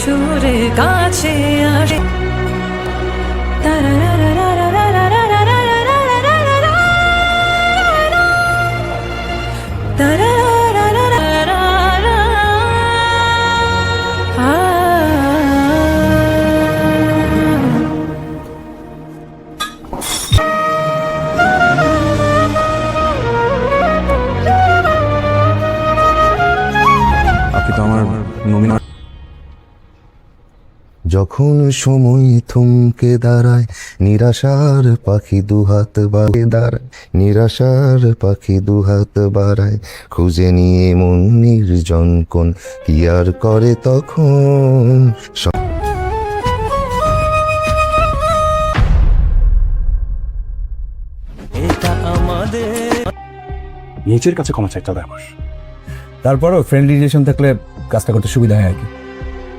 সুরে কাছে আসে আপনি তো আমার নমিনা। যখন সময় থমকে দাঁড়ায় নিরাশার পাখি দুহাত বাড়িয়ে দাঁড়ায়, নিরাশার পাখি দুহাত বাড়ায়, খুঁজে নিয়ে মন নির্জন কোন কি আর করে তখন। এটা আমাদের নিজের কাছে ক্ষমা চাইতে হবে আমার। তারপরও ফ্রেন্ডলি রিলেশন থাকলে কাজটা করতে সুবিধা হয় আর কি।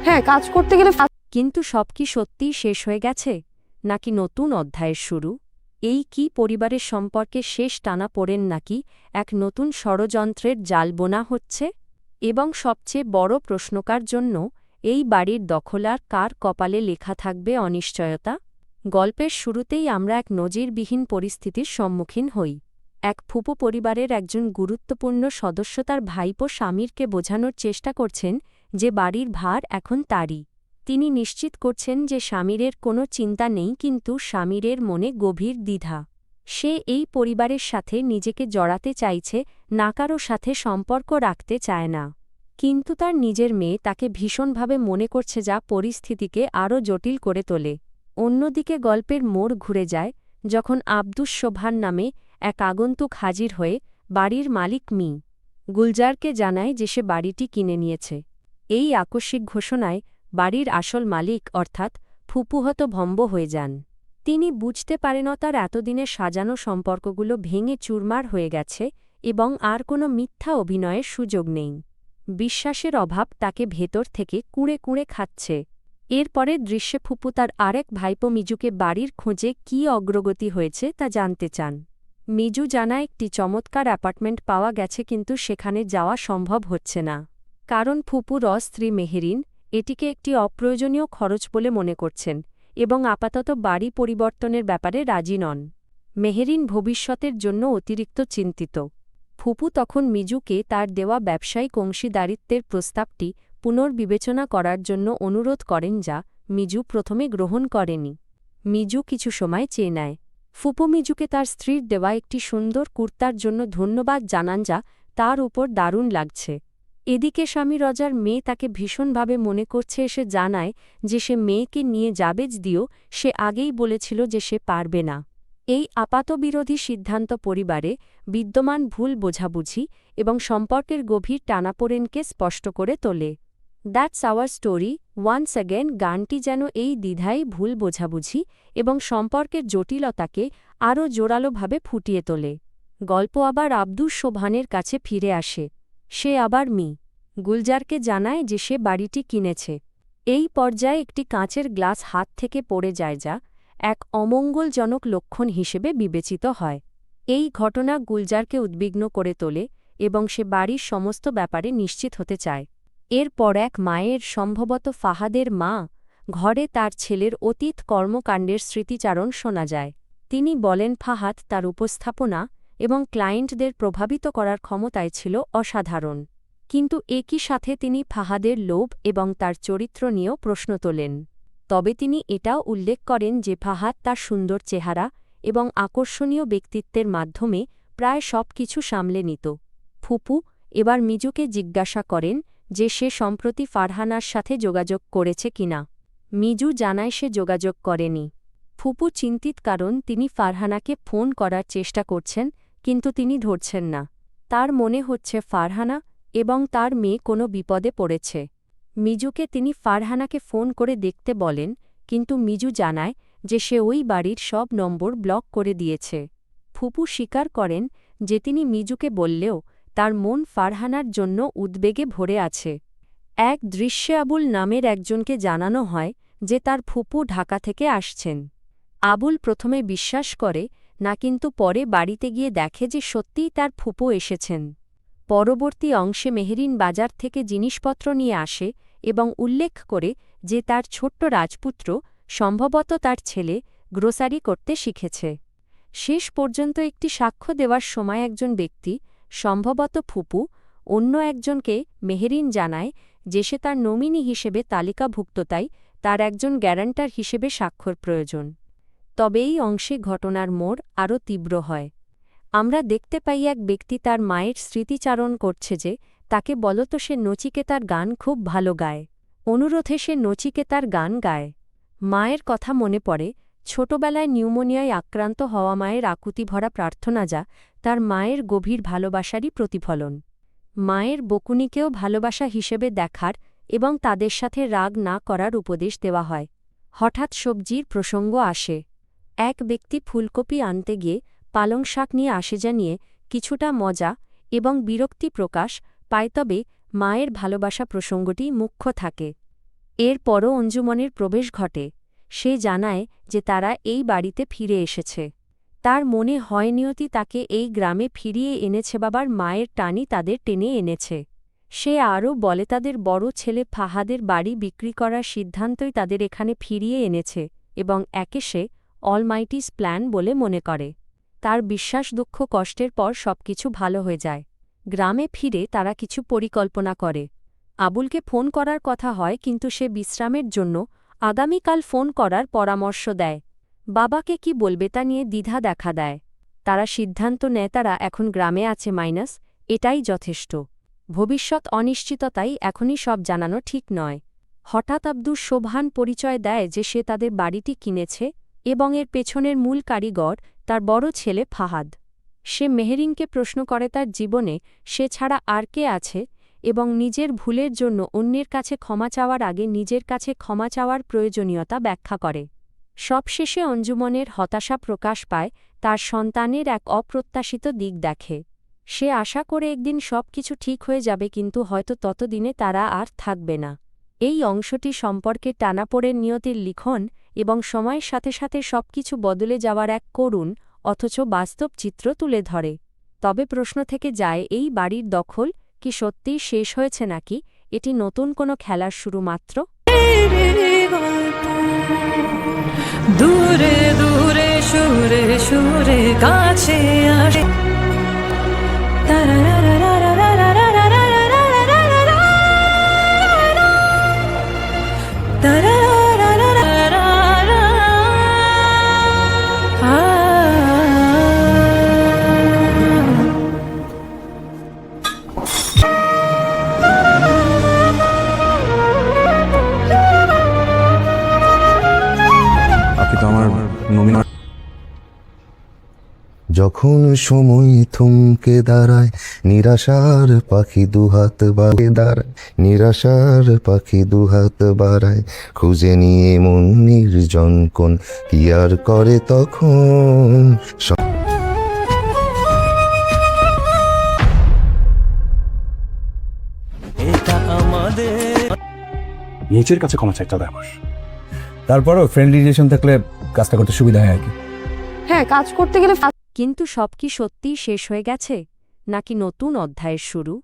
হ্যাঁ, কাজ করতে গেলে কিন্তু সব কি সত্যিই শেষ হয়ে গেছে নাকি নতুন অধ্যায়ের শুরু? এই কি পরিবারের সম্পর্কে শেষ টানা পড়েন নাকি এক নতুন ষড়যন্ত্রের জাল বোনা হচ্ছে? এবং সবচেয়ে বড় প্রশ্নকার জন্য এই বাড়ির দখলার কার কপালে লেখা থাকবে অনিশ্চয়তা? গল্পের শুরুতেই আমরা এক নজিরবিহীন পরিস্থিতির সম্মুখীন হই। এক ফুপু পরিবারের একজন গুরুত্বপূর্ণ সদস্য তার ভাইপো স্বামীরকে বোঝানোর চেষ্টা করছেন যে বাড়ির ভার এখন তারই। তিনি নিশ্চিত করছেন যে স্বামীরের কোনো চিন্তা নেই, কিন্তু স্বামীরের মনে গভীর দ্বিধা। সে এই পরিবারের সাথে নিজেকে জড়াতে চাইছে, না কারও সাথে সম্পর্ক রাখতে চায় না। কিন্তু তার নিজের মেয়ে তাকে ভীষণভাবে মনে করছে, যা পরিস্থিতিকে আরও জটিল করে তোলে। অন্যদিকে গল্পের মোড় ঘুরে যায় যখন আব্দুস সোবহান নামে এক আগন্তুক হাজির হয়ে বাড়ির মালিক মি. গুলজারকে জানায় যে সে বাড়িটি কিনে নিয়েছে। এই আকস্মিক ঘোষণায় বাড়ির আসল মালিক অর্থাৎ ফুপু হতভম্ব হয়ে যান। তিনি বুঝতে পারেন তার এতদিনের সাজানো সম্পর্কগুলো ভেঙে চুরমার হয়ে গেছে এবং আর কোনো মিথ্যা অভিনয়ের সুযোগ নেই। বিশ্বাসের অভাব তাকে ভেতর থেকে কুঁড়ে কুঁড়ে খাচ্ছে। এরপরের দৃশ্যে ফুপু তার আরেক ভাইপো মিজুকে বাড়ির খোঁজে কী অগ্রগতি হয়েছে তা জানতে চান। মিজু জানায় একটি চমৎকার অ্যাপার্টমেন্ট পাওয়া গেছে, কিন্তু সেখানে যাওয়া সম্ভব হচ্ছে না, কারণ ফুপুর স্ত্রী মেহেরিন এটিকে একটি অপ্রয়োজনীয় খরচ বলে মনে করছেন এবং আপাতত বাড়ি পরিবর্তনের ব্যাপারে রাজি নন। মেহেরিন ভবিষ্যতের জন্য অতিরিক্ত চিন্তিত। ফুপু তখন মিজুকে তার দেওয়া ব্যবসায়িক অংশীদারিত্বের প্রস্তাবটি পুনর্বিবেচনা করার জন্য অনুরোধ করেন, যা মিজু প্রথমে গ্রহণ করেনি। মিজু কিছু সময় চেয়ে নেয়। ফুপু মিজুকে তার স্ত্রীর দেওয়া একটি সুন্দর কুর্তার জন্য ধন্যবাদ জানান, যা তার উপর দারুণ লাগছে। এদিকে স্বামী রজার মেয়ে তাকে ভীষণভাবে মনে করছে। এসে জানায় যে সে মেয়েকে নিয়ে যাবে, যদিও সে আগেই বলেছিল যে সে পারবে না। এই আপাতবিরোধী সিদ্ধান্ত পরিবারে বিদ্যমান ভুল বোঝাবুঝি এবং সম্পর্কের গভীর টানাপোড়েনকে স্পষ্ট করে তোলে। That's our story once again গানটি যেন এই দ্বিধাই, ভুল বোঝাবুঝি এবং সম্পর্কের জটিলতাকে আরও জোরালোভাবে ফুটিয়ে তোলে। গল্প আবার আব্দুস সোবহানের কাছে ফিরে আসে। সে আবার মি. গুলজারকে জানায় যে সে বাড়িটি কিনেছে। এই পর্যায়ে একটি কাঁচের গ্লাস হাত থেকে পড়ে যায়, যা এক অমঙ্গলজনক লক্ষণ হিসেবে বিবেচিত হয়। এই ঘটনা গুলজারকে উদ্বিগ্ন করে তোলে এবং সে বাড়ির সমস্ত ব্যাপারে নিশ্চিত হতে চায়। এরপর এক মায়ের, সম্ভবত ফাহাদের মা, ঘরে তার ছেলের অতীত কর্মকাণ্ডের স্মৃতিচারণ শোনা যায়। তিনি বলেন ফাহাদ তার উপস্থাপনা এবং ক্লায়েন্টদের প্রভাবিত করার ক্ষমতায় ছিল অসাধারণ, কিন্তু একই সাথে তিনি ফাহাদের লোভ এবং তার চরিত্র নিয়েও প্রশ্ন তোলেন। তবে তিনি এটাও উল্লেখ করেন যে ফাহাদ তার সুন্দর চেহারা এবং আকর্ষণীয় ব্যক্তিত্বের মাধ্যমে প্রায় সব কিছু সামলে নিত। ফুপু এবার মিজুকে জিজ্ঞাসা করেন যে সে সম্প্রতি ফারহানার সাথে যোগাযোগ করেছে কিনা। মিজু জানায় সে যোগাযোগ করেনি। ফুপু চিন্তিত, কারণ তিনি ফারহানাকে ফোন করার চেষ্টা করছেন, কিন্তু তিনি ধরছেন না। তার মনে হচ্ছে ফারহানা এবং তার মেয়ে কোনো বিপদে পড়েছে। মিজুকে তিনি ফারহানাকে ফোন করে দেখতে বলেন, কিন্তু মিজু জানায় যে সে ওই বাড়ির সব নম্বর ব্লক করে দিয়েছে। ফুপু স্বীকার করেন যে তিনি মিজুকে বললেও তার মন ফারহানার জন্য উদ্বেগে ভরে আছে। এক দৃশ্যে আবুল নামের একজনকে জানানো হয় যে তার ফুপু ঢাকা থেকে আসছেন। আবুল প্রথমে বিশ্বাস করে না, কিন্তু পরে বাড়িতে গিয়ে দেখে যে সত্যিই তার ফুপু এসেছেন। পরবর্তী অংশে মেহেরিন বাজার থেকে জিনিসপত্র নিয়ে আসে এবং উল্লেখ করে যে তার ছোট্ট রাজপুত্র সম্ভবত তার ছেলে গ্রোসারি করতে শিখেছে। শেষ পর্যন্ত একটি সাক্ষ্য দেওয়ার সময় একজন ব্যক্তি, সম্ভবত ফুপু, অন্য একজনকে মেহেরিন জানায় যে সে তার নমিনি হিসেবে তালিকাভুক্ত, তাই তার একজন গ্যারান্টার হিসেবে স্বাক্ষর প্রয়োজন। তবে এই অংশে ঘটনার মোড় আরও তীব্র হয়। আমরা দেখতে পাই এক ব্যক্তি তার মায়ের স্মৃতিচারণ করছে যে তাকে বলত সে নচিকেতার গান খুব ভালো গায়। অনুরোধে সে নচিকেতার গান গায়। মায়ের কথা মনে পড়ে, ছোটবেলায় নিউমোনিয়ায় আক্রান্ত হওয়া মায়ের আকুতিভরা প্রার্থনা, যা তার মায়ের গভীর ভালোবাসারই প্রতিফলন। মায়ের বকুনিকেও ভালোবাসা হিসেবে দেখার এবং তাদের সাথে রাগ না করার উপদেশ দেওয়া হয়। হঠাৎ সবজির প্রসঙ্গ আসে। এক ব্যক্তি ফুলকপি আনতে গিয়ে পালং শাক নিয়ে আসে, যা নিয়ে কিছুটা মজা এবং বিরক্তি প্রকাশ পায়, তবে মায়ের ভালোবাসা প্রসঙ্গটি মুখ্য থাকে। এরপরও অঞ্জুমনের প্রবেশ ঘটে। সে জানায় যে তারা এই বাড়িতে ফিরে এসেছে। তার মনে হয় নিয়তি তাকে এই গ্রামে ফিরিয়ে এনেছে, বাবার মায়ের টানি তাদের টেনে এনেছে। সে আরও বলে তাদের বড় ছেলে ফাহাদের বাড়ি বিক্রি করার সিদ্ধান্তই তাদের এখানে ফিরিয়ে এনেছে এবং একে সে অলমাইটিস প্ল্যান বলে মনে করে। তার বিশ্বাস দুঃখ কষ্টের পর সবকিছু ভালো হয়ে যায়। গ্রামে ফিরে তারা কিছু পরিকল্পনা করে। আবুলকে ফোন করার কথা হয়, কিন্তু সে বিশ্রামের জন্য আগামীকাল ফোন করার পরামর্শ দেয়। বাবাকে কি বলবে তা নিয়ে দ্বিধা দেখা দেয়। তারা সিদ্ধান্ত নেয় তারা এখন গ্রামে আছে, এটাই যথেষ্ট। ভবিষ্যৎ অনিশ্চিততাই এখনই সব জানানো ঠিক নয়। হঠাৎ আব্দুর সোবহান পরিচয় দেয় যে সে তাদের বাড়িটি কিনেছে এবং এর পেছনের মূল কারিগর তার বড় ছেলে ফাহাদ। সে মেহেরিনকে প্রশ্ন করে তার জীবনে সে ছাড়া আর কে আছে এবং নিজের ভুলের জন্য অন্যের কাছে ক্ষমা চাওয়ার আগে নিজের কাছে ক্ষমা চাওয়ার প্রয়োজনীয়তা ব্যাখ্যা করে। সবশেষে অঞ্জুমনের হতাশা প্রকাশ পায়, তার সন্তানের এক অপ্রত্যাশিত দিক দেখে। সে আশা করে একদিন সবকিছু ঠিক হয়ে যাবে, কিন্তু হয়তো ততদিনে তারা আর থাকবে না। এই অংশটি সম্পর্কে টানাপোড়েন নিয়তির লিখন এবং সময়ের সাথে সাথে সবকিছু বদলে যাওয়ার এক করুণ অথচ বাস্তব চিত্র তুলে ধরে। তবে প্রশ্ন থেকে যায়, এই বাড়ির দখল কি সত্যিই শেষ হয়েছে, নাকি এটি নতুন কোনো খেলার শুরু মাত্র? দূরে দূরে সুরে সুরে কাছে আসে আপনি তো আমার নমিনি। যখন সময় থমকে দাঁড়ায়, নিরাশার পাখি দুহাত বাড়িয়ে দাঁড়ায়, নিরাশার পাখি দুহাত বাড়ায়, খুঁজে নিয়ে মন নির্জন কোন কি আর করে তখন। এটা আমাদের নিজের কাছে ক্ষমা চাইতে হবে আমার। তারপরও ফ্রেন্ডলি রিলেশন থাকলে কাজটা করতে সুবিধা হয় আর কি। হ্যাঁ, কাজ করতে গেলে কিন্তু সব কি সত্যিই শেষ হয়ে গেছে, নাকি নতুন অধ্যায়ের শুরু?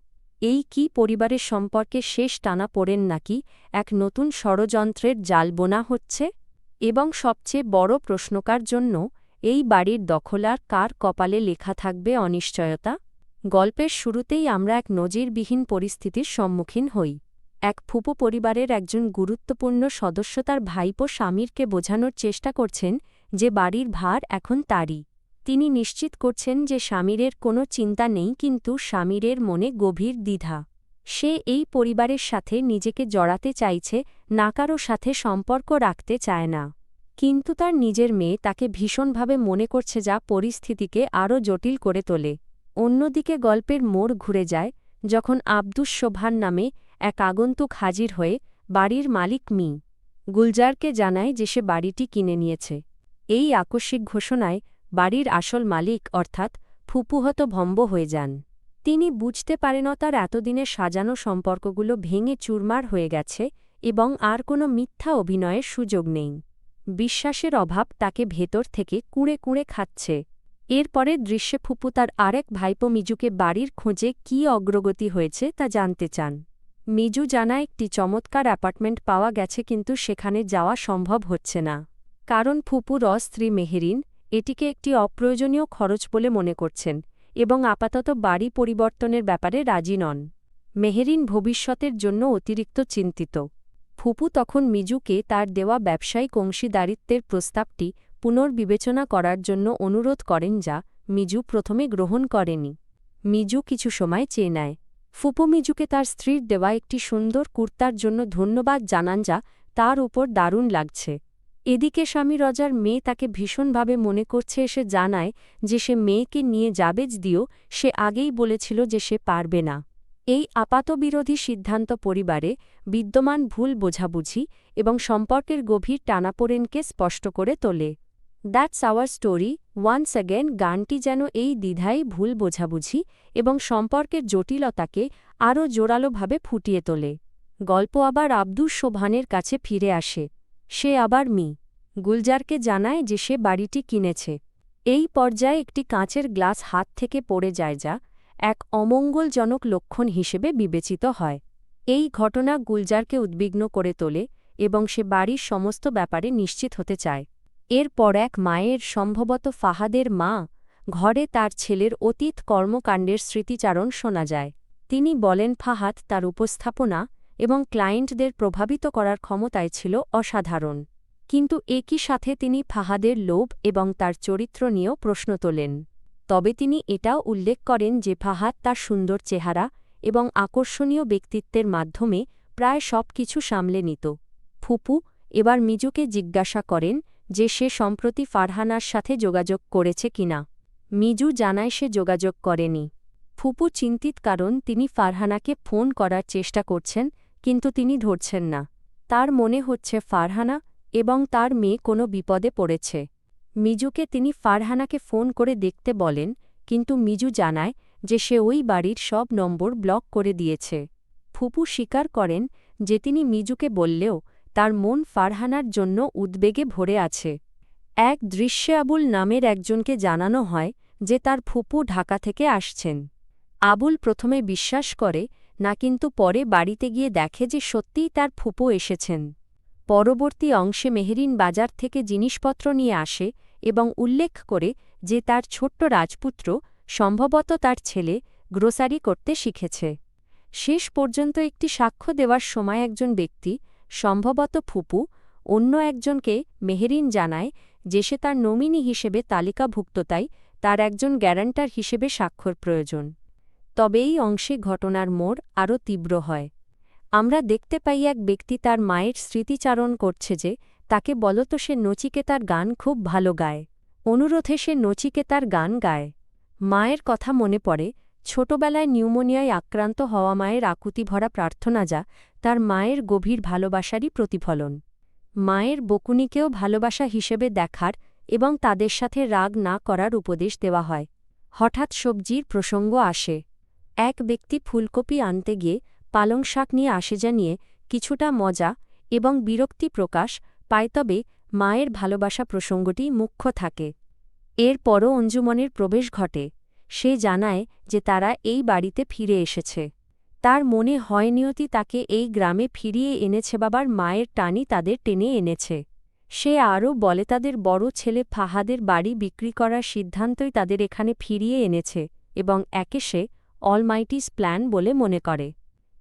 এই কি পরিবারের সম্পর্কে শেষ টানা পড়েন, নাকি এক নতুন ষড়যন্ত্রের জাল বোনা হচ্ছে? এবং সবচেয়ে বড় প্রশ্নকার জন্য, এই বাড়ির দখলার কার কপালে লেখা থাকবে অনিশ্চয়তা? গল্পের শুরুতেই আমরা এক নজিরবিহীন পরিস্থিতির সম্মুখীন হই। এক ফুপু পরিবারের একজন গুরুত্বপূর্ণ সদস্য তার ভাইপো স্বামীরকে বোঝানোর চেষ্টা করছেন যে বাড়ির ভার এখন তারই। তিনি নিশ্চিত করছেন যে স্বামীরের কোনো চিন্তা নেই, কিন্তু স্বামীরের মনে গভীর দ্বিধা। সে এই পরিবারের সাথে নিজেকে জড়াতে চাইছে, না কারো সাথে সম্পর্ক রাখতে চায় না। কিন্তু তার নিজের মেয়ে তাকে ভীষণভাবে মনে করছে, যা পরিস্থিতিকে আরও জটিল করে তোলে। অন্যদিকে গল্পের মোড় ঘুরে যায় যখন আব্দুস সোবহান নামে এক আগন্তুক হাজির হয়ে বাড়ির মালিক মি. গুলজারকে জানায় যে সে বাড়িটি কিনে নিয়েছে। এই আকস্মিক ঘোষণায় বাড়ির আসল মালিক অর্থাৎ ফুপু হতভম্ব হয়ে যান। তিনি বুঝতে পারেন তার এতদিনের সাজানো সম্পর্কগুলো ভেঙে চুরমার হয়ে গেছে এবং আর কোনো মিথ্যা অভিনয়ের সুযোগ নেই। বিশ্বাসের অভাব তাকে ভেতর থেকে কুঁড়ে কুঁড়ে খাচ্ছে। এরপরের দৃশ্যে ফুপু তার আরেক ভাইপো মিজুকে বাড়ির খোঁজে কী অগ্রগতি হয়েছে তা জানতে চান। মিজু জানায় একটি চমৎকার অ্যাপার্টমেন্ট পাওয়া গেছে কিন্তু সেখানে যাওয়া সম্ভব হচ্ছে না। কারণ ফুপুর স্ত্রী মেহেরিন এটিকে একটি অপ্রয়োজনীয় খরচ বলে মনে করছেন এবং আপাতত বাড়ি পরিবর্তনের ব্যাপারে রাজি নন। মেহেরিন ভবিষ্যতের জন্য অতিরিক্ত চিন্তিত। ফুপু তখন মিজুকে তার দেওয়া ব্যবসায়িক অংশীদারিত্বের প্রস্তাবটি পুনর্বিবেচনা করার জন্য অনুরোধ করেন যা মিজু প্রথমে গ্রহণ করেনি। মিজু কিছু সময় চেয়ে নেয়। ফুপু মিজুকে তার স্ত্রীর দেওয়া একটি সুন্দর কুর্তার জন্য ধন্যবাদ জানান যা তার উপর দারুণ লাগছে। এদিকে স্বামী রজার মেয়ে তাকে ভীষণভাবে মনে করছে এসে জানায় যে সে মেয়েকে নিয়ে যাবে, যদিও সে আগেই বলেছিল যে সে পারবে না। এই আপাতবিরোধী সিদ্ধান্ত পরিবারে বিদ্যমান ভুল বোঝাবুঝি এবং সম্পর্কের গভীর টানাপোড়েনকে স্পষ্ট করে তোলে। That's our story once again গানটি যেন এই দ্বিধায় ভুল বোঝাবুঝি এবং সম্পর্কের জটিলতাকে আরও জোরালোভাবে ফুটিয়ে তোলে। গল্প আবার আব্দুস সোবহানের কাছে ফিরে আসে। সে আবার গুলজারকে জানায় যে সে বাড়িটি কিনেছে। এই পর্যায়ে একটি কাঁচের গ্লাস হাত থেকে পড়ে যায় যা এক অমঙ্গলজনক লক্ষণ হিসেবে বিবেচিত হয়। এই ঘটনা গুলজারকে উদ্বিগ্ন করে তোলে এবং সে বাড়ির সমস্ত ব্যাপারে নিশ্চিত হতে চায়। এরপর এক মায়ের, সম্ভবত ফাহাদের মা, ঘরে তার ছেলের অতীত কর্মকাণ্ডের স্মৃতিচারণ শোনা যায়। তিনি বলেন ফাহাদ তার উপস্থাপনা এবং ক্লায়েন্টদের প্রভাবিত করার ক্ষমতায় ছিল অসাধারণ, কিন্তু একই সাথে তিনি ফাহাদের লোভ এবং তার চরিত্র নিয়েও প্রশ্ন তোলেন। তবে তিনি এটাও উল্লেখ করেন যে ফাহাদ তার সুন্দর চেহারা এবং আকর্ষণীয় ব্যক্তিত্বের মাধ্যমে প্রায় সব কিছু সামলে নিত। ফুপু এবার মিজুকে জিজ্ঞাসা করেন যে সে সম্প্রতি ফারহানার সাথে যোগাযোগ করেছে কিনা। মিজু জানায় সে যোগাযোগ করেনি। ফুপু চিন্তিত কারণ তিনি ফারহানাকে ফোন করার চেষ্টা করছেন কিন্তু তিনি ধরছেন না। তার মনে হচ্ছে ফারহানা এবং তার মেয়ে কোনো বিপদে পড়েছে। মিজুকে তিনি ফারহানাকে ফোন করে দেখতে বলেন, কিন্তু মিজু জানায় যে সে ওই বাড়ির সব নম্বর ব্লক করে দিয়েছে। ফুপু স্বীকার করেন যে তিনি মিজুকে বললেও তার মন ফারহানার জন্য উদ্বেগে ভরে আছে। এক দৃশ্যে আবুল নামের একজনকে জানানো হয় যে তার ফুপু ঢাকা থেকে আসছেন। আবুল প্রথমে বিশ্বাস করে না, কিন্তু পরে বাড়িতে গিয়ে দেখে যে সত্যিই তার ফুপু এসেছেন। পরবর্তী অংশে মেহেরিন বাজার থেকে জিনিসপত্র নিয়ে আসে এবং উল্লেখ করে যে তার ছোট্ট রাজপুত্র, সম্ভবত তার ছেলে, গ্রোসারি করতে শিখেছে। শেষ পর্যন্ত একটি সাক্ষ্য দেওয়ার সময় একজন ব্যক্তি, সম্ভবত ফুপু, অন্য একজনকে মেহেরিন জানায় যে সে তার নমিনি হিসেবে তালিকাভুক্ত, তাই তার একজন গ্যারান্টার হিসেবে স্বাক্ষর প্রয়োজন। তবে এই অংশে ঘটনার মোড় আরও তীব্র হয়। আমরা দেখতে পাই এক ব্যক্তি তার মায়ের স্মৃতিচারণ করছে যে তাকে বলত সে নচিকেতার গান খুব ভালো গায়। অনুরোধে সে নচিকেতার গান গায়। মায়ের কথা মনে পড়ে, ছোটবেলায় নিউমোনিয়ায় আক্রান্ত হওয়া মায়ের আকুতিভরা প্রার্থনা যা তার মায়ের গভীর ভালোবাসারই প্রতিফলন। মায়ের বকুনিকেও ভালোবাসা হিসেবে দেখার এবং তাদের সাথে রাগ না করার উপদেশ দেওয়া হয়। হঠাৎ সবজির প্রসঙ্গ আসে। এক ব্যক্তি ফুলকপি আনতে গিয়ে পালং শাক নিয়ে আসে, যা নিয়ে কিছুটা মজা এবং বিরক্তি প্রকাশ পায়, তবে মায়ের ভালোবাসা প্রসঙ্গটি মুখ্য থাকে। এরপরও অঞ্জুমনের প্রবেশ ঘটে। সে জানায় যে তারা এই বাড়িতে ফিরে এসেছে। তার মনে হয় নিয়তি তাকে এই গ্রামে ফিরিয়ে এনেছে, বাবার মায়ের টানি তাদের টেনে এনেছে। সে আরও বলে তাদের বড় ছেলে ফাহাদের বাড়ি বিক্রি করার সিদ্ধান্তই তাদের এখানে ফিরিয়ে এনেছে এবং একে সে অলমাইটিস প্ল্যান বলে মনে করে।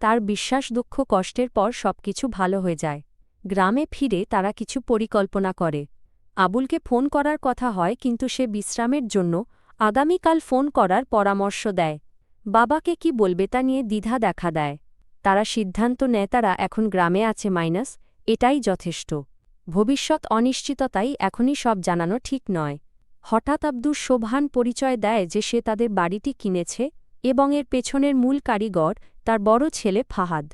তার বিশ্বাস দুঃখ কষ্টের পর সবকিছু ভালো হয়ে যায়। গ্রামে ফিরে তারা কিছু পরিকল্পনা করে। আবুলকে ফোন করার কথা হয়, কিন্তু সে বিশ্রামের জন্য আগামীকাল ফোন করার পরামর্শ দেয়। বাবাকে কি বলবে তা নিয়ে দ্বিধা দেখা দেয়। তারা সিদ্ধান্ত নেয় তারা এখন গ্রামে আছে, এটাই যথেষ্ট। ভবিষ্যৎ অনিশ্চিততাই এখনই সব জানানো ঠিক নয়। হঠাৎ আব্দুস সোবহান পরিচয় দেয় যে সে তাদের বাড়িটি কিনেছে এবং এর পেছনের মূল কারিগর তার বড় ছেলে ফাহাদ।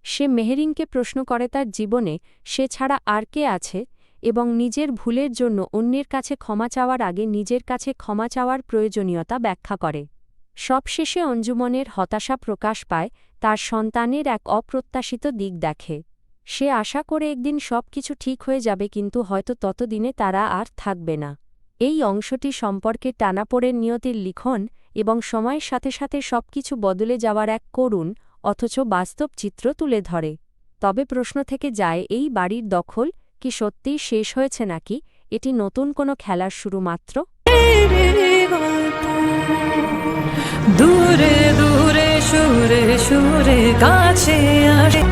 সে মেহেরিনকে প্রশ্ন করে তার জীবনে সে ছাড়া আর কে আছে এবং নিজের ভুলের জন্য অন্যের কাছে ক্ষমা চাওয়ার আগে নিজের কাছে ক্ষমা চাওয়ার প্রয়োজনীয়তা ব্যাখ্যা করে। সবশেষে অঞ্জুমনের হতাশা প্রকাশ পায়, তার সন্তানের এক অপ্রত্যাশিত দিক দেখে। সে আশা করে একদিন সব কিছু ঠিক হয়ে যাবে, কিন্তু হয়তো ততদিনে তারা আর থাকবে না। এই অংশটি সম্পর্কে টানাপোড়েন নিয়তির লিখন এবং সময়ের সাথে সাথে সবকিছু বদলে যাওয়ার এক করুণ, অথচ বাস্তব চিত্র তুলে ধরে। তবে প্রশ্ন থেকে যায়, এই বাড়ির দখল কি সত্যিই শেষ হয়েছে নাকি এটি নতুন কোনো খেলার শুরু মাত্র? দূরে দূরে সুরে সুরে কাছে আসে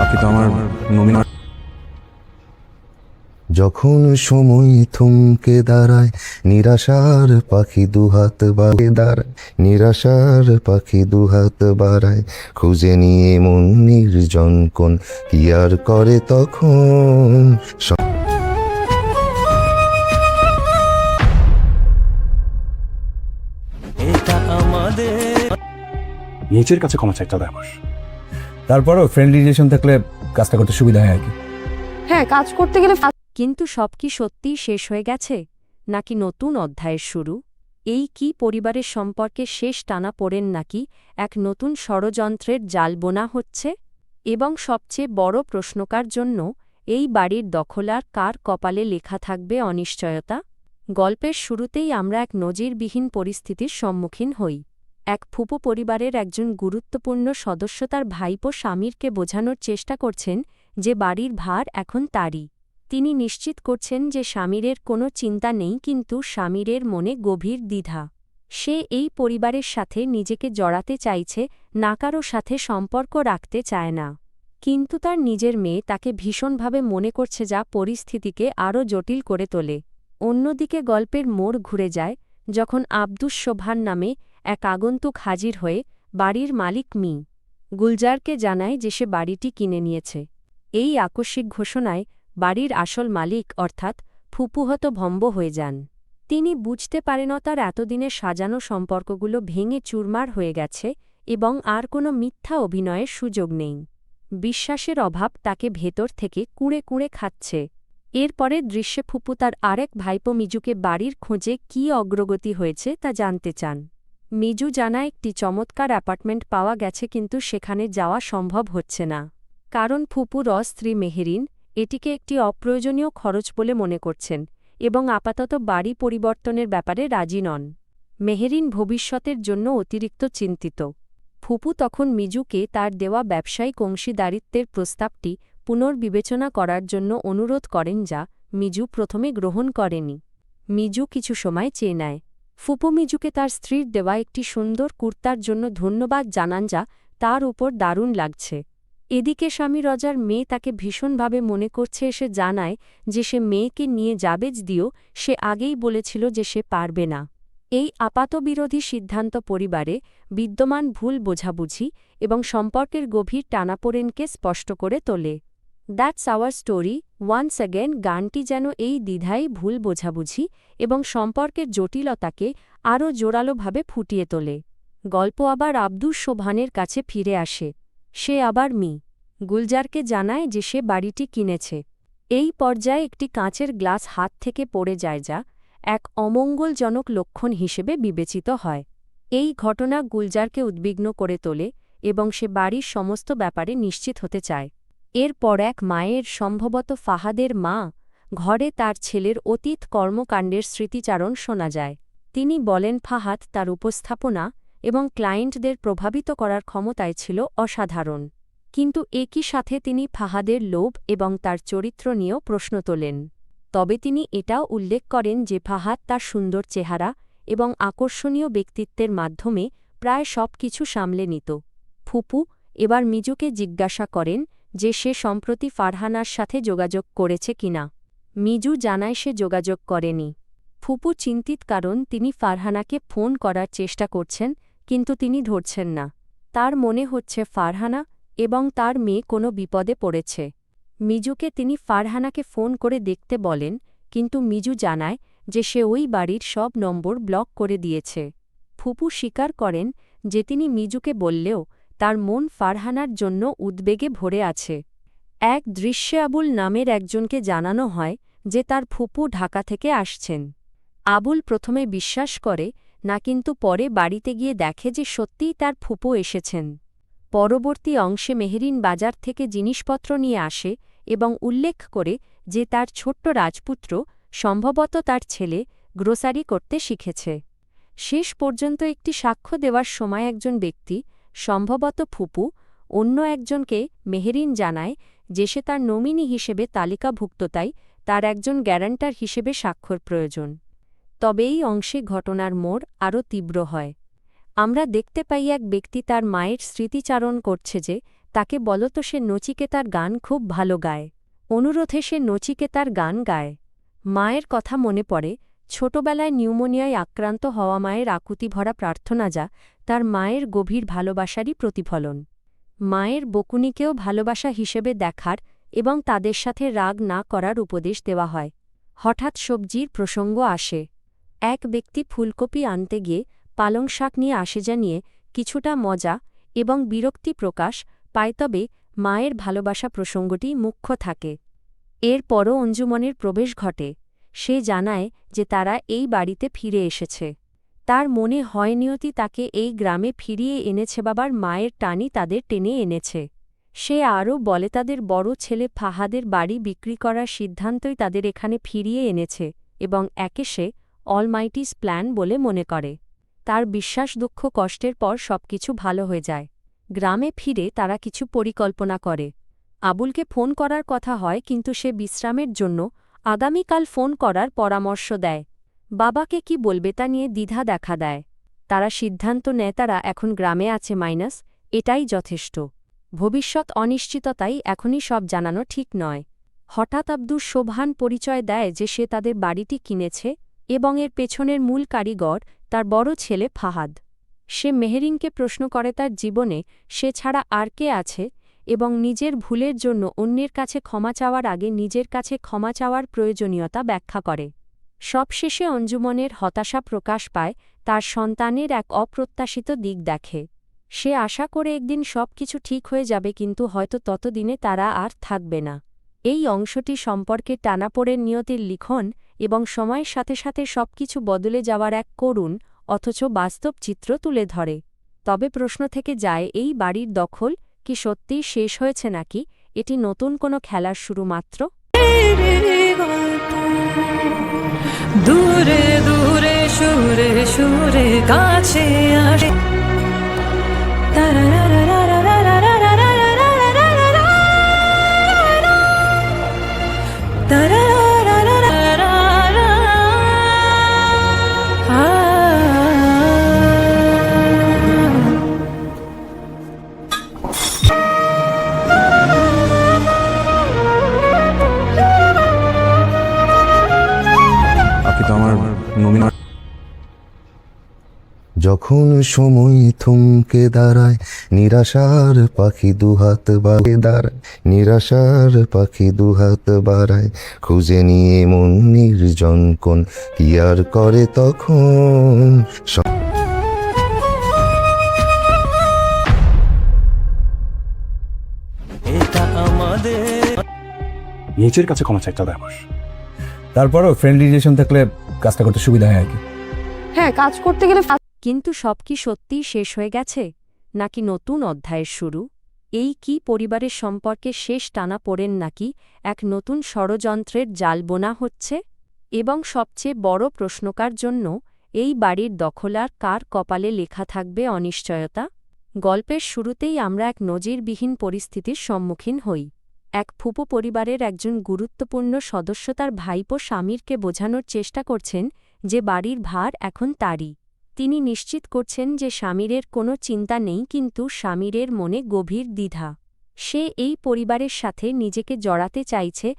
আপনি তো আমার নমিনার। যখন সময় থমকে দাঁড়ায় নিরাশার পাখি দুহাত বাড়ে দাঁড়ায়, নিরাশার পাখি দুহাত বাড়ায়, খুঁজে নিয়ে মন নির্জন কোন কি আর করে তখন। নিজের কাছে ক্ষমা চাইতে হবে আমার। তারপরও ফ্রেন্ডলি রিলেশন থাকলে কাজটা করতে সুবিধা হয় আর কি। হ্যাঁ, কাজ করতে গেলে কিন্তু সব কি সত্যিই শেষ হয়ে গেছে, নাকি নতুন অধ্যায়ের শুরু? এই কি পরিবারের সম্পর্কে শেষ টানা পড়েন, নাকি এক নতুন ষড়যন্ত্রের জাল বোনা হচ্ছে? এবং সবচেয়ে বড় প্রশ্নকার জন্য, এই বাড়ির দখলার কার কপালে লেখা থাকবে অনিশ্চয়তা? গল্পের শুরুতেই আমরা এক নজিরবিহীন পরিস্থিতির সম্মুখীন হই। এক ফুপু পরিবারের একজন গুরুত্বপূর্ণ সদস্য তার ভাইপো স্বামীরকে বোঝানোর চেষ্টা করছেন যে বাড়ির ভার এখন তারই। তিনি নিশ্চিত করছেন যে স্বামীরের কোনো চিন্তা নেই, কিন্তু স্বামীরের মনে গভীর দ্বিধা। সে এই পরিবারের সাথে নিজেকে জড়াতে চাইছে, না কারো সাথে সম্পর্ক রাখতে চায় না। কিন্তু তার নিজের মেয়ে তাকে ভীষণভাবে মনে করছে, যা পরিস্থিতিকে আরও জটিল করে তোলে। অন্যদিকে গল্পের মোড় ঘুরে যায় যখন আব্দুস সোবহান নামে এক আগন্তুক হাজির হয়ে বাড়ির মালিক মি. গুলজারকে জানায় যে সে বাড়িটি কিনে নিয়েছে। এই আকস্মিক ঘোষণায় বাড়ির আসল মালিক অর্থাৎ ফুপু হতভম্ব হয়ে যান। তিনি বুঝতে পারেন তার এতদিনের সাজানো সম্পর্কগুলো ভেঙে চুরমার হয়ে গেছে এবং আর কোনো মিথ্যা অভিনয়ের সুযোগ নেই। বিশ্বাসের অভাব তাকে ভেতর থেকে কুঁড়ে কুঁড়ে খাচ্ছে। এরপরের দৃশ্যে ফুপু তার আরেক ভাইপো মিজুকে বাড়ির খোঁজে কী অগ্রগতি হয়েছে তা জানতে চান। মিজু জানায় একটি চমৎকার অ্যাপার্টমেন্ট পাওয়া গেছে, কিন্তু সেখানে যাওয়া সম্ভব হচ্ছে না, কারণ ফুপুর স্ত্রী মেহেরিন এটিকে একটি অপ্রয়োজনীয় খরচ বলে মনে করছেন এবং আপাতত বাড়ি পরিবর্তনের ব্যাপারে রাজি নন। মেহেরিন ভবিষ্যতের জন্য অতিরিক্ত চিন্তিত। ফুপু তখন মিজুকে তার দেওয়া ব্যবসায়িক অংশীদারিত্বের প্রস্তাবটি পুনর্বিবেচনা করার জন্য অনুরোধ করেন, যা মিজু প্রথমে গ্রহণ করেনি। মিজু কিছু সময় চেয়ে নেয়। ফুপু মিজুকে তার স্ত্রীর দেওয়া একটি সুন্দর কুর্তার জন্য ধন্যবাদ জানান, যা তার উপর দারুণ লাগছে। এদিকে স্বামী রজার মেয়ে তাকে ভীষণভাবে মনে করছে। এসে জানায় যে সে মেয়েকে নিয়ে যাবে, যদিও সে আগেই বলেছিল যে সে পারবে না। এই আপাতবিরোধী সিদ্ধান্ত পরিবারে বিদ্যমান ভুল বোঝাবুঝি এবং সম্পর্কের গভীর টানাপোড়েনকে স্পষ্ট করে তোলে। That's our story once again গানটি যেন এই দ্বিধায় ভুল বোঝাবুঝি এবং সম্পর্কের জটিলতাকে আরও জোরালোভাবে ফুটিয়ে তোলে। গল্প আবার আব্দুস সোবহানের কাছে ফিরে আসে। সে আবার মি. গুলজারকে জানায় যে সে বাড়িটি কিনেছে। এই পর্যায়ে একটি কাঁচের গ্লাস হাত থেকে পড়ে যায়, যা এক অমঙ্গলজনক লক্ষণ হিসেবে বিবেচিত হয়। এই ঘটনা গুলজারকে উদ্বিগ্ন করে তোলে এবং সে বাড়ির সমস্ত ব্যাপারে নিশ্চিত হতে চায়। এরপর এক মায়ের, সম্ভবত ফাহাদের মা, ঘরে তার ছেলের অতীত কর্মকাণ্ডের স্মৃতিচারণ শোনা যায়। তিনি বলেন ফাহাদ তার উপস্থাপনা এবং ক্লায়েন্টদের প্রভাবিত করার ক্ষমতায় ছিল অসাধারণ, কিন্তু একই সাথে তিনি ফাহাদের লোভ এবং তার চরিত্র নিয়েও প্রশ্ন তোলেন। তবে তিনি এটাও উল্লেখ করেন যে ফাহাদ তার সুন্দর চেহারা এবং আকর্ষণীয় ব্যক্তিত্বের মাধ্যমে প্রায় সব কিছু সামলে নিত। ফুপু এবার মিজুকে জিজ্ঞাসা করেন যে সে সম্প্রতি ফারহানার সাথে যোগাযোগ করেছে কিনা। মিজু জানায় সে যোগাযোগ করেনি। ফুপু চিন্তিত, কারণ তিনি ফারহানাকে ফোন করার চেষ্টা করছেন, কিন্তু তিনি ধরছেন না। তার মনে হচ্ছে ফারহানা এবং তার মেয়ে কোনো বিপদে পড়েছে। মিজুকে তিনি ফারহানাকে ফোন করে দেখতে বলেন, কিন্তু মিজু জানায় যে সে ওই বাড়ির সব নম্বর ব্লক করে দিয়েছে। ফুপু স্বীকার করেন যে তিনি মিজুকে বললেও তার মন ফারহানার জন্য উদ্বেগে ভরে আছে। এক দৃশ্যে আবুল নামের একজনকে জানানো হয় যে তার ফুপু ঢাকা থেকে আসছেন। আবুল প্রথমে বিশ্বাস করে না, কিন্তু পরে বাড়িতে গিয়ে দেখে যে সত্যিই তার ফুপু এসেছেন। পরবর্তী অংশে মেহেরিন বাজার থেকে জিনিসপত্র নিয়ে আসে এবং উল্লেখ করে যে তার ছোট্ট রাজপুত্র, সম্ভবত তার ছেলে, গ্রোসারি করতে শিখেছে। শেষ পর্যন্ত একটি সাক্ষ্য দেওয়ার সময় একজন ব্যক্তি, সম্ভবত ফুপু, অন্য একজনকে মেহেরিন জানায় যে সে তার নমিনি হিসেবে তালিকাভুক্ত, তাই তার একজন গ্যারান্টার হিসেবে স্বাক্ষর প্রয়োজন। তবে এই অংশে ঘটনার মোড় আরও তীব্র হয়। আমরা দেখতে পাই এক ব্যক্তি তার মায়ের স্মৃতিচারণ করছে যে তাকে বলত সে নচিকেতার গান খুব ভালো গায়। অনুরোধে সে নচিকেতার গান গায়। মায়ের কথা মনে পড়ে, ছোটবেলায় নিউমোনিয়ায় আক্রান্ত হওয়া মায়ের আকুতিভরা প্রার্থনা, যা তার মায়ের গভীর ভালোবাসারই প্রতিফলন। মায়ের বকুনিকেও ভালোবাসা হিসেবে দেখার এবং তাদের সাথে রাগ না করার উপদেশ দেওয়া হয়। হঠাৎ সবজির প্রসঙ্গ আসে। এক ব্যক্তি ফুলকপি আনতে গিয়ে পালং শাক নিয়ে আসে, যা নিয়ে কিছুটা মজা এবং বিরক্তি প্রকাশ পায়, তবে মায়ের ভালোবাসা প্রসঙ্গটি মুখ্য থাকে। এরপরও অঞ্জুমনের প্রবেশ ঘটে। সে জানায় যে তারা এই বাড়িতে ফিরে এসেছে। তার মনে হয় নিয়তি তাকে এই গ্রামে ফিরিয়ে এনেছে, বাবার মায়ের টানি তাদের টেনে এনেছে। সে আরও বলে তাদের বড় ছেলে ফাহাদের বাড়ি বিক্রি করার সিদ্ধান্তই তাদের এখানে ফিরিয়ে এনেছে এবং একে সে অলমাইটিস প্ল্যান বলে মনে করে। তার বিশ্বাস দুঃখ কষ্টের পর সবকিছু ভালো হয়ে যায়। গ্রামে ফিরে তারা কিছু পরিকল্পনা করে। আবুলকে ফোন করার কথা হয়, কিন্তু সে বিশ্রামের জন্য আগামীকাল ফোন করার পরামর্শ দেয়। বাবাকে কি বলবে তা নিয়ে দ্বিধা দেখা দেয়। তারা সিদ্ধান্ত নেয় তারা এখন গ্রামে আছে, এটাই যথেষ্ট। ভবিষ্যৎ অনিশ্চিততাই এখনই সব জানানো ঠিক নয়। হঠাৎ আব্দুর শোভান পরিচয় দেয় যে সে তাদের বাড়িটি কিনেছে এবং এর পেছনের মূল কারিগর তার বড় ছেলে ফাহাদ। সে মেহেরিনকে প্রশ্ন করে তার জীবনে সে ছাড়া আর কে আছে এবং নিজের ভুলের জন্য অন্যের কাছে ক্ষমা চাওয়ার আগে নিজের কাছে ক্ষমা চাওয়ার প্রয়োজনীয়তা ব্যাখ্যা করে। সবশেষে অঞ্জুমনের হতাশা প্রকাশ পায়, তার সন্তানের এক অপ্রত্যাশিত দিক দেখে। সে আশা করে একদিন সবকিছু ঠিক হয়ে যাবে, কিন্তু হয়তো ততদিনে তারা আর থাকবে না। এই অংশটি সম্পর্কে টানাপোড়েন নিয়তির লিখন এবং সময়ের সাথে সাথে সবকিছু বদলে যাওয়ার এক করুণ অথচ বাস্তব চিত্র তুলে ধরে। তবে প্রশ্ন থেকে যায়, এই বাড়ির দখল কি সত্যিই শেষ হয়েছে, নাকি এটি নতুন কোনো খেলার শুরু মাত্র? দূরে দূরে সুরে সুরে কাছে আসে আপনি তো আমার নমিনি। যখন সময় থমকে দাঁড়ায়, নিরাশার পাখি দুহাত বাড়ে দাঁড়ায়, নিরাশার পাখি দুহাত বাড়ায়, খুঁজে নিয়ে মন নির্জন কোন কি আর করে তখন। নিজের কাছে ক্ষমা চাইতে হবে আমার। তারপরও ফ্রেন্ডলি রিলেশন থাকলে কাজটা করতে সুবিধা হয় আর কি। হ্যাঁ, কাজ করতে গেলে কিন্তু সব কি সত্যিই শেষ হয়ে গেছে, নাকি নতুন অধ্যায়ের শুরু? এই কি পরিবারের সম্পর্কে শেষ টানাপোড়েন, নাকি এক নতুন ষড়যন্ত্রের জাল বোনা হচ্ছে? এবং সবচেয়ে বড় প্রশ্নকার জন্য, এই বাড়ির দখলার কার কপালে লেখা থাকবে অনিশ্চয়তা? গল্পের শুরুতেই আমরা এক নজিরবিহীন পরিস্থিতির সম্মুখীন হই। এক ফুপু পরিবারের একজন গুরুত্বপূর্ণ সদস্য তার ভাইপো স্বামীরকে বোঝানোর চেষ্টা করছেন যে বাড়ির ভার এখন তারই। তিনি নিশ্চিত করছেন যে স্বামীরের কোনো চিন্তা নেই, কিন্তু স্বামীরের মনে গভীর দ্বিধা। সে এই পরিবারের সাথে নিজেকে জড়াতে চাইছে,